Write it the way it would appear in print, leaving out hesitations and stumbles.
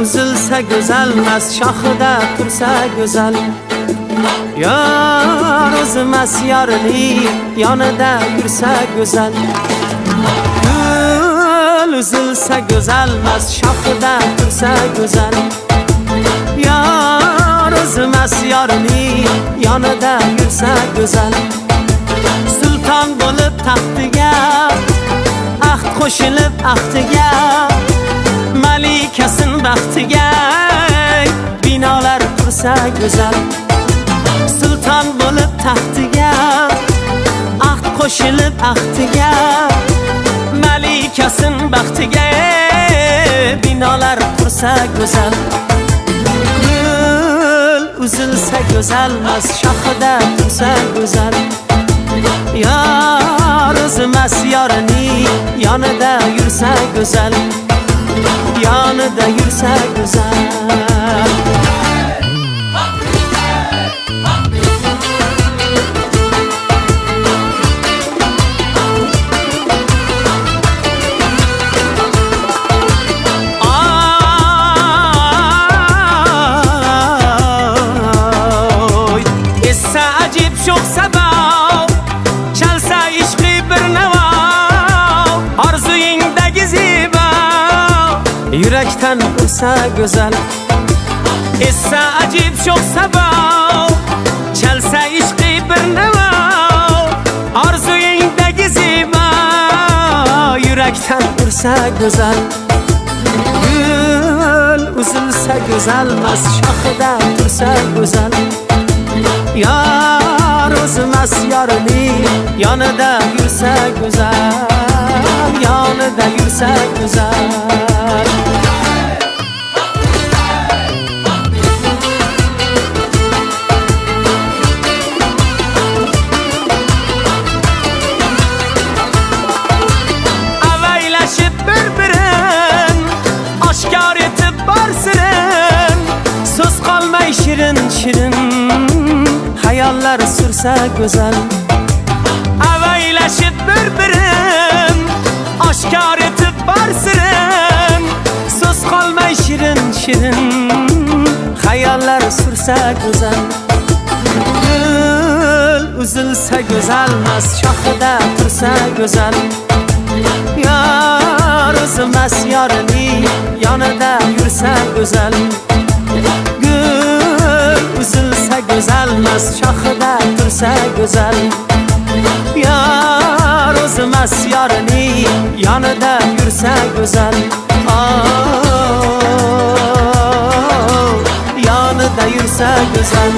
uzilsa go'zalmas, shoxida tursa go'zal. Yor o'zimas yorini yonida yursa go'zal. Gul uzilsa go'zalmas, shoxida tursa go'zal. Yor o'zimas yorini yonida yursa go'zal. Sulton bo'lib taxtiga, ahd qo'shilib ahdiga, malikasin baxtiga binolar qursa go'zal. Sulton bo'lib taxtiga, ahd qo'shilib ahdiga, malikasin baxtiga binolar qursa go'zal. Gul uzilsa go'zalmas, shoxida tursa go'zal. Yor o'zimas yorini yonida yursa go'zal. Yonida yursa go'zal. Sho'x sabab chalsa ishqi bir navo, orzuyingdagi zibo yurakdan ursa go'zal. Essa ajib sho'x sabab chalsa ishqi bir navo, orzuyingdagi zibo yurakdan ursa go'zal. Gul uzilsa go'zalmas, shoxida tursa go'zal. Yor o'zimas yorini yonida yursa go'zal. Yonida yursa go'zal. Avaylashib bir-birin oshkor etib borsirin, so'z qolmay shirin-shirin hayallar sürse güzel. Avaylashib bir-birin oshkor etib borsirin, so'z qolmay shirin-shirin hayallar sürse güzel. Gul uzilsa go'zalmas, shoxida tursa go'zal. Yor o'zimas yorini yonida yursa go'zal. Gul uzilsa go'zalmas, shoxida tursa go'zal. Yor o'zimas yorini yonida yursa go'zal. Yonida yursa go'zal.